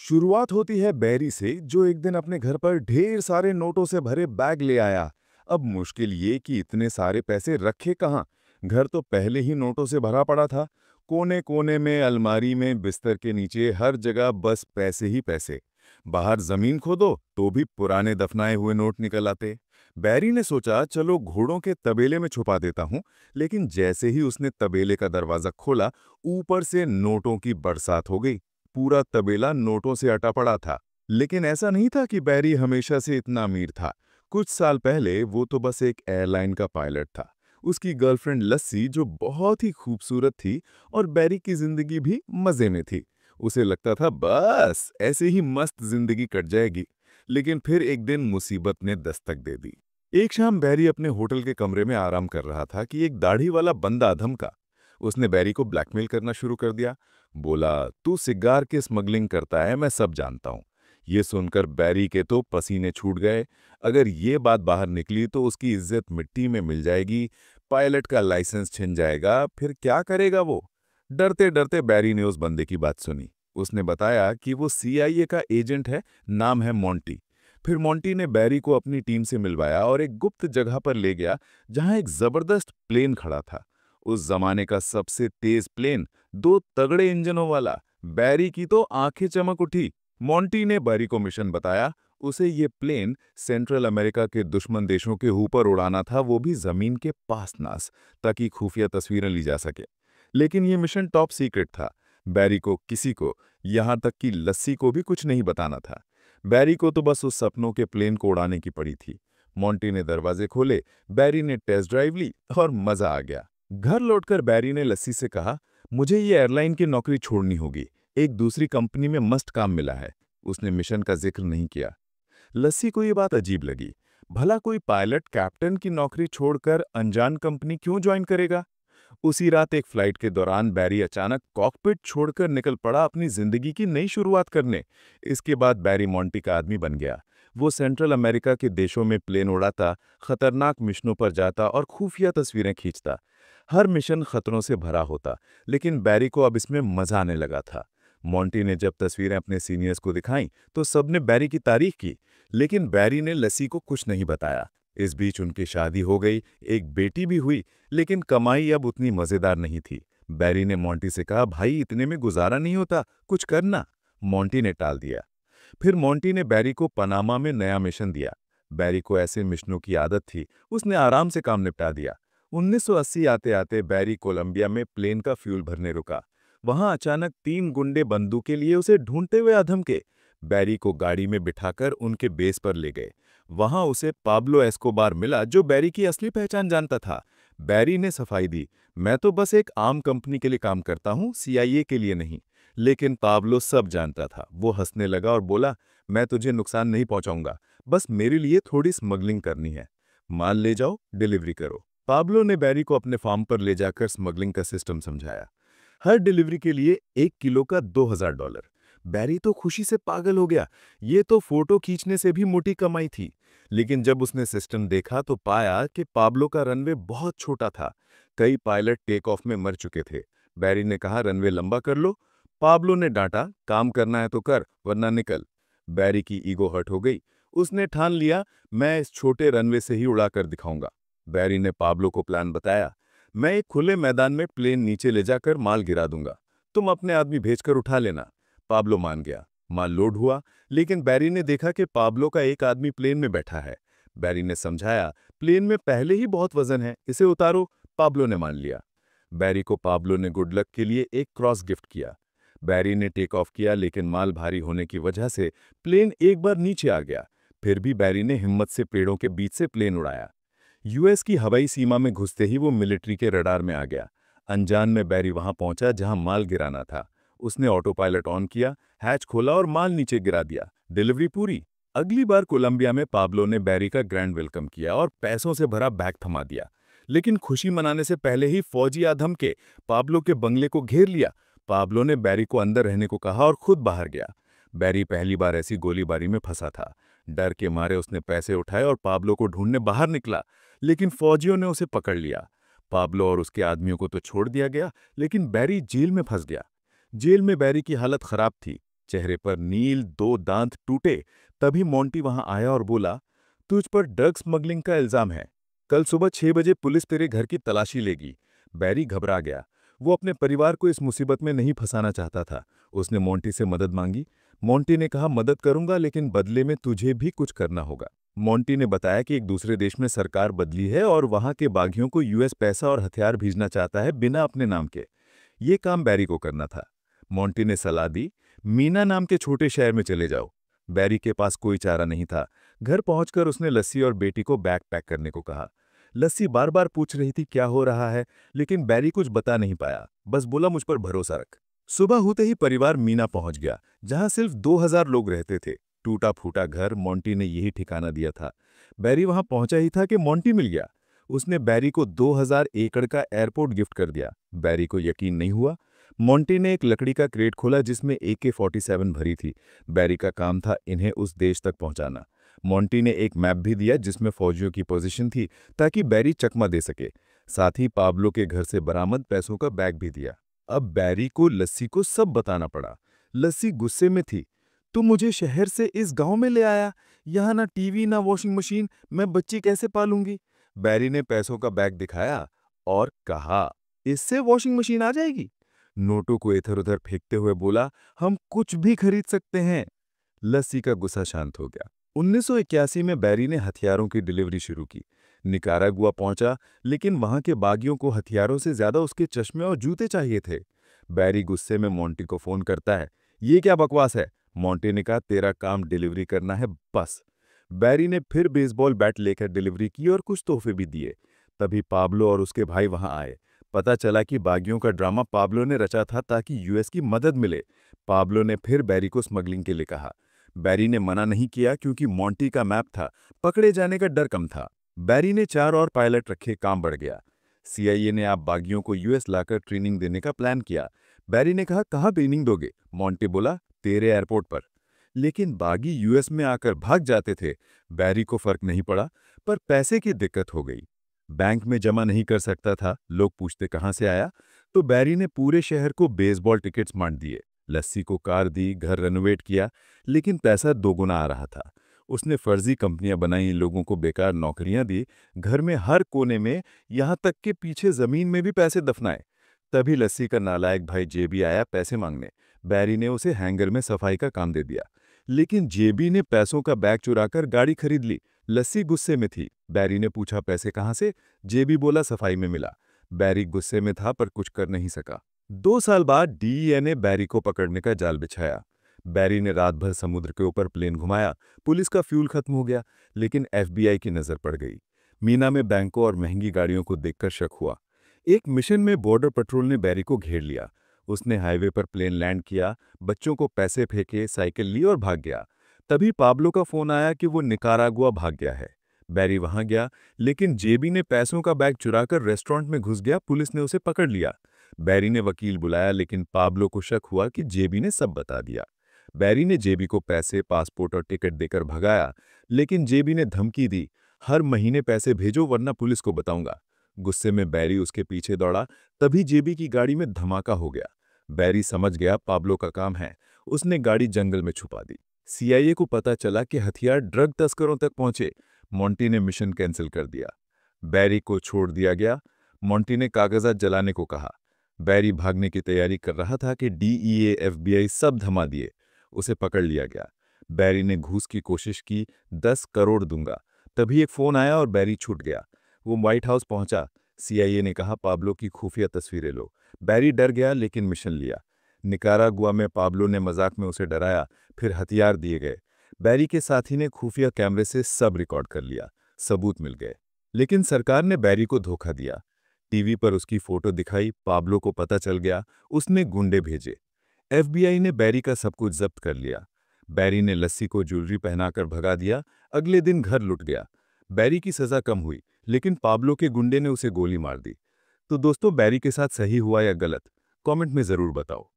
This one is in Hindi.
शुरुआत होती है बैरी से, जो एक दिन अपने घर पर ढेर सारे नोटों से भरे बैग ले आया। अब मुश्किल ये कि इतने सारे पैसे रखे कहाँ। घर तो पहले ही नोटों से भरा पड़ा था। कोने कोने में, अलमारी में, बिस्तर के नीचे, हर जगह बस पैसे ही पैसे। बाहर जमीन खोदो तो भी पुराने दफनाए हुए नोट निकल आते। बैरी ने सोचा चलो घोड़ों के तबेले में छुपा देता हूँ। लेकिन जैसे ही उसने तबेले का दरवाजा खोला, ऊपर से नोटों की बरसात हो गई। पूरा तबेला नोटों से अटा पड़ा था। लेकिन ऐसा नहीं था कि बैरी हमेशा से इतना अमीर था। कुछ साल पहले वो तो बस एक एयरलाइन का पायलट था। उसकी गर्लफ्रेंड लस्सी जो बहुत ही खूबसूरत थी, और बैरी की जिंदगी भी मजे में थी। उसे लगता था बस ऐसे ही मस्त जिंदगी कट जाएगी। लेकिन फिर एक दिन मुसीबत ने दस्तक दे दी। एक शाम बैरी अपने होटल के कमरे में आराम कर रहा था कि एक दाढ़ी वाला बंदा धमका। उसने बैरी को ब्लैकमेल करना शुरू कर दिया। बोला, तू सिगार की स्मगलिंग करता है, मैं सब जानता हूँ। ये सुनकर बैरी के तो पसीने छूट गए। अगर ये बात बाहर निकली तो उसकी इज्जत मिट्टी में मिल जाएगी। पायलट का लाइसेंस छिन जाएगा, फिर क्या करेगा वो। डरते डरते बैरी ने उस बंदे की बात सुनी। उसने बताया कि वो सीआईए का एजेंट है, नाम है मोंटी। फिर मोंटी ने बैरी को अपनी टीम से मिलवाया और एक गुप्त जगह पर ले गया, जहां एक जबरदस्त प्लेन खड़ा था। उस जमाने का सबसे तेज प्लेन, दो तगड़े इंजनों वाला। बैरी की तो आंखें चमक उठी। मोंटी ने बैरी को मिशन बताया। उसे ये प्लेन सेंट्रल अमेरिका के दुश्मन देशों के ऊपर उड़ाना था, वो भी जमीन के पास नास, ताकि खुफिया तस्वीरें ली जा सके। लेकिन ये मिशन टॉप सीक्रेट था। बैरी को किसी को, यहां तक कि लस्सी को भी कुछ नहीं बताना था। बैरी को तो बस उस सपनों के प्लेन को उड़ाने की पड़ी थी। मोंटी ने दरवाजे खोले, बैरी ने टेस्ट ड्राइव ली और मजा आ गया। घर लौटकर बैरी ने लस्सी से कहा, मुझे ये एयरलाइन की नौकरी छोड़नी होगी। एक दूसरी कंपनी में मस्त काम मिला है। उसने मिशन का जिक्र नहीं किया। लस्सी को ये बात अजीब लगी। भला कोई पायलट कैप्टन की नौकरी छोड़कर अनजान कंपनी क्यों ज्वाइन करेगा। उसी रात एक फ्लाइट के दौरान बैरी अचानक कॉकपिट छोड़कर निकल पड़ा अपनी जिंदगी की नई शुरुआत करने। इसके बाद बैरी मोंटी का आदमी बन गया। वो सेंट्रल अमेरिका के देशों में प्लेन उड़ाता, खतरनाक मिशनों पर जाता और खुफिया तस्वीरें खींचता। हर मिशन खतरों से भरा होता, लेकिन बैरी को अब इसमें मजा आने लगा था। मोंटी ने जब तस्वीरें अपने सीनियर्स को दिखाईं तो सबने बैरी की तारीफ की। लेकिन बैरी ने लस्सी को कुछ नहीं बताया। इस बीच उनकी शादी हो गई, एक बेटी भी हुई। लेकिन कमाई अब उतनी मजेदार नहीं थी। बैरी ने मोंटी से कहा, भाई इतने में गुजारा नहीं होता, कुछ करना। मोंटी ने टाल दिया। फिर मोंटी ने बैरी को पनामा में नया मिशन दिया। बैरी को ऐसे मिशनों की आदत थी, उसने आराम से काम निपटा दिया। 1980 आते आते बैरी कोलंबिया में प्लेन का फ्यूल भरने रुका। वहां अचानक तीन गुंडे बंदूकें लिए उसे ढूंढते हुए अधम के। बैरी को गाड़ी में बिठाकर उनके बेस पर ले गए। वहां उसे पाब्लो एस्कोबार मिला, जो बैरी की असली पहचान जानता था। बैरी ने सफाई दी, मैं तो बस एक आम कंपनी के लिए काम करता हूं, सीआईए के लिए नहीं। लेकिन पाब्लो सब जानता था। वो हंसने लगा और बोला, मैं तुझे नुकसान नहीं पहुंचाऊंगा, बस मेरे लिए थोड़ी स्मगलिंग करनी है। माल ले जाओ, डिलीवरी करो। पाब्लो ने बैरी को अपने फार्म पर ले जाकर स्मगलिंग का सिस्टम समझाया। हर डिलीवरी के लिए 1 किलो का $2000। बैरी तो खुशी से पागल हो गया। ये तो फोटो खींचने से भी मोटी कमाई थी। लेकिन जब उसने सिस्टम देखा तो पाया कि पाब्लो का रनवे बहुत छोटा था। कई पायलट टेक ऑफ में मर चुके थे। बैरी ने कहा, रनवे लंबा कर लो। पाब्लो ने डांटा, काम करना है तो कर, वरना निकल। बैरी की ईगो हर्ट हो गई। उसने ठान लिया, मैं इस छोटे रनवे से ही उड़ाकर दिखाऊंगा। बैरी ने पाब्लो को प्लान बताया, मैं एक खुले मैदान में प्लेन नीचे ले जाकर माल गिरा दूंगा, तुम अपने आदमी भेजकर उठा लेना। पाब्लो मान गया। माल लोड हुआ। लेकिन बैरी ने देखा कि पाब्लो का एक आदमी प्लेन में बैठा है। बैरी ने समझाया, प्लेन में पहले ही बहुत वजन है, इसे उतारो। पाब्लो ने मान लिया। बैरी को पाब्लो ने गुड लक के लिए एक क्रॉस गिफ्ट किया। बैरी ने टेक ऑफ किया, लेकिन माल भारी होने की वजह से प्लेन एक बार नीचे आ गया। फिर भी बैरी ने हिम्मत से पेड़ों के बीच से प्लेन उड़ाया। यूएस की हवाई सीमा में घुसते ही वो मिलिट्री के रडार में आ गया। अनजान में बैरी वहां पहुंचा जहां माल गिराना था। उसने ऑटो पायलट ऑन किया, हैच खोला और माल नीचे गिरा दिया। डिलीवरी पूरी। अगली बार कोलंबिया में पाब्लो ने बैरी का ग्रैंड वेलकम किया और पैसों से भरा बैग थमा दिया। लेकिन खुशी मनाने से पहले ही फौजी आधम के पाब्लो के बंगले को घेर लिया। पाब्लो ने बैरी को अंदर रहने को कहा और खुद बाहर गया। बैरी पहली बार ऐसी गोलीबारी में फंसा था। डर के मारे उसने पैसे उठाए और पाब्लो को ढूंढने बाहर निकला। लेकिन फौजियों ने उसे पकड़ लिया। पाब्लो और उसके आदमियों को तो छोड़ दिया गया, लेकिन बैरी जेल में फंस गया। जेल में बैरी की हालत खराब थी। चेहरे पर नील, दो दांत टूटे। तभी मोंटी वहां आया और बोला, तुझ पर ड्रग स्मगलिंग का इल्जाम है। कल सुबह 6 बजे पुलिस तेरे घर की तलाशी लेगी। बैरी घबरा गया। वो अपने परिवार को इस मुसीबत में नहीं फंसाना चाहता था। उसने मोंटी से मदद मांगी। मोंटी ने कहा, मदद करूंगा, लेकिन बदले में तुझे भी कुछ करना होगा। मोंटी ने बताया कि एक दूसरे देश में सरकार बदली है और वहां के बागियों को यूएस पैसा और हथियार भेजना चाहता है, बिना अपने नाम के। ये काम बैरी को करना था। मोंटी ने सलाह दी, मीना नाम के छोटे शहर में चले जाओ। बैरी के पास कोई चारा नहीं था। घर पहुंचकर उसने लस्सी और बेटी को बैग पैक करने को कहा। लस्सी बार बार पूछ रही थी क्या हो रहा है, लेकिन बैरी कुछ बता नहीं पाया। बस बोला, मुझ पर भरोसा रख। सुबह होते ही परिवार मीना पहुंच गया, जहां सिर्फ 2000 लोग रहते थे। टूटा फूटा घर, मोंटी ने यही ठिकाना दिया था। बैरी वहां पहुंचा ही था कि मोंटी मिल गया। उसने बैरी को 2000 एकड़ का एयरपोर्ट गिफ्ट कर दिया। बैरी को यकीन नहीं हुआ। मोंटी ने एक लकड़ी का क्रेट खोला जिसमें AK-47 भरी थी। बैरी का काम था इन्हें उस देश तक पहुंचाना। मोंटी ने एक मैप भी दिया जिसमें फौजियों की पोजीशन थी, ताकि बैरी चकमा दे सके। साथ ही पाब्लो के घर से बरामद पैसों का बैग भी दिया। अब बैरी को लस्सी को सब बताना पड़ा। लस्सी गुस्से में थी। तू मुझे शहर से इस गांव में ले आया, यहाँ ना टीवी ना वॉशिंग मशीन, मैं बच्ची कैसे पालूंगी? बैरी ने पैसों का बैग दिखाया और कहा, इससे वॉशिंग मशीन आ जाएगी? नोटों को इधर उधर फेंकते हुए बोला, हम कुछ भी खरीद सकते हैं। लस्सी का गुस्सा शांत हो गया। 1981 में बैरी ने हथियारों की डिलीवरी शुरू की। निकारागुआ पहुंचा, लेकिन वहां के बागियों को हथियारों से ज्यादा उसके चश्मे और जूते चाहिए थे। बैरी गुस्से में मोंटी को फोन करता है। ये क्या बकवास है? मोंटी ने कहा, तेरा काम डिलीवरी करना है, बस। बैरी ने फिर बेसबॉल बैट लेकर डिलीवरी की और कुछ तोहफे भी दिए। तभी पाब्लो और उसके भाई वहां आए। पता चला कि बागियों का ड्रामा पाब्लो ने रचा था ताकि यूएस की मदद मिले। पाब्लो ने फिर बैरी को स्मगलिंग के लिए कहा। बैरी ने मना नहीं किया क्योंकि मोंटी का मैप था, पकड़े जाने का डर कम था। बैरी ने 4 और पायलट रखे, काम बढ़ गया। CIA ने आप बागियों को यूएस लाकर ट्रेनिंग देने का प्लान किया। बैरी ने कहा, कहाँ ट्रेनिंग दोगे? मोंटी बोला, तेरे एयरपोर्ट पर। लेकिन बागी यूएस में आकर भाग जाते थे। बैरी को फर्क नहीं पड़ा, पर पैसे की दिक्कत हो गई। बैंक में जमा नहीं कर सकता था, लोग पूछते कहाँ से आया। तो बैरी ने पूरे शहर को बेसबॉल टिकट्स बांट दिए। लस्सी को कार दी, घर रेनोवेट किया, लेकिन पैसा दोगुना आ रहा था। उसने फर्जी कंपनियां बनाई, लोगों को बेकार नौकरियां दी, घर में हर कोने में, यहां तक कि पीछे जमीन में भी पैसे दफनाए। तभी लस्सी का नालायक भाई जेबी आया पैसे मांगने। बैरी ने उसे हैंगर में सफाई का काम दे दिया, लेकिन जेबी ने पैसों का बैग चुराकर गाड़ी खरीद ली। लस्सी गुस्से में थी। बैरी ने पूछा, पैसे कहाँ से? जेबी बोला, सफाई में मिला। बैरी गुस्से में था पर कुछ कर नहीं सका। 2 साल बाद DEA ने बैरी को पकड़ने का जाल बिछाया। बैरी ने रात भर समुद्र के ऊपर प्लेन घुमाया। पुलिस का फ्यूल खत्म हो गया, लेकिन FBI की नजर पड़ गई। मीना में बैंकों और महंगी गाड़ियों को देखकर शक हुआ। एक मिशन में बॉर्डर पेट्रोल ने बैरी को घेर लिया। उसने हाईवे पर प्लेन लैंड किया, बच्चों को पैसे फेंके, साइकिल ली और भाग गया। तभी पाब्लो का फोन आया कि वो निकारागुआ भाग गया है। बैरी वहां गया, लेकिन जेबी ने पैसों का बैग चुराकर रेस्टोरेंट में घुस गया। पुलिस ने उसे पकड़ लिया। बैरी ने वकील बुलाया, लेकिन पाब्लो को शक हुआ कि जेबी ने सब बता दिया। बैरी ने जेबी को पैसे, पासपोर्ट और टिकट देकर भगाया, लेकिन जेबी ने धमकी दी, हर महीने पैसे भेजो वरना पुलिस को बताऊंगा। गुस्से में बैरी उसके पीछे दौड़ा। तभी जेबी की गाड़ी में धमाका हो गया। बैरी समझ गया पाब्लो का काम है। उसने गाड़ी जंगल में छुपा दी। CIA को पता चला कि हथियार ड्रग तस्करों तक पहुंचे। मोंटी ने मिशन कैंसिल कर दिया। बैरी को छोड़ दिया गया। मोंटी ने कागजात जलाने को कहा। बैरी भागने की तैयारी कर रहा था कि DEA FBI सब धमा दिए। उसे पकड़ लिया गया। बैरी ने घूस की कोशिश की, 10 करोड़ दूंगा। तभी एक फोन आया और बैरी छूट गया। वो व्हाइट हाउस पहुंचा। CIA ने कहा, पाब्लो की खुफिया तस्वीरें लो। बैरी डर गया, लेकिन मिशन लिया। निकारागुआ में पाब्लो ने मजाक में उसे डराया, फिर हथियार दिए गए। बैरी के साथी ने खुफिया कैमरे से सब रिकॉर्ड कर लिया। सबूत मिल गए, लेकिन सरकार ने बैरी को धोखा दिया। टीवी पर उसकी फोटो दिखाई। पाब्लो को पता चल गया। उसने गुंडे भेजे। FBI ने बैरी का सब कुछ जब्त कर लिया। बैरी ने लस्सी को ज्वेलरी पहनाकर भगा दिया। अगले दिन घर लुट गया। बैरी की सजा कम हुई, लेकिन पाब्लो के गुंडे ने उसे गोली मार दी। तो दोस्तों, बैरी के साथ सही हुआ या गलत, कमेंट में जरूर बताओ।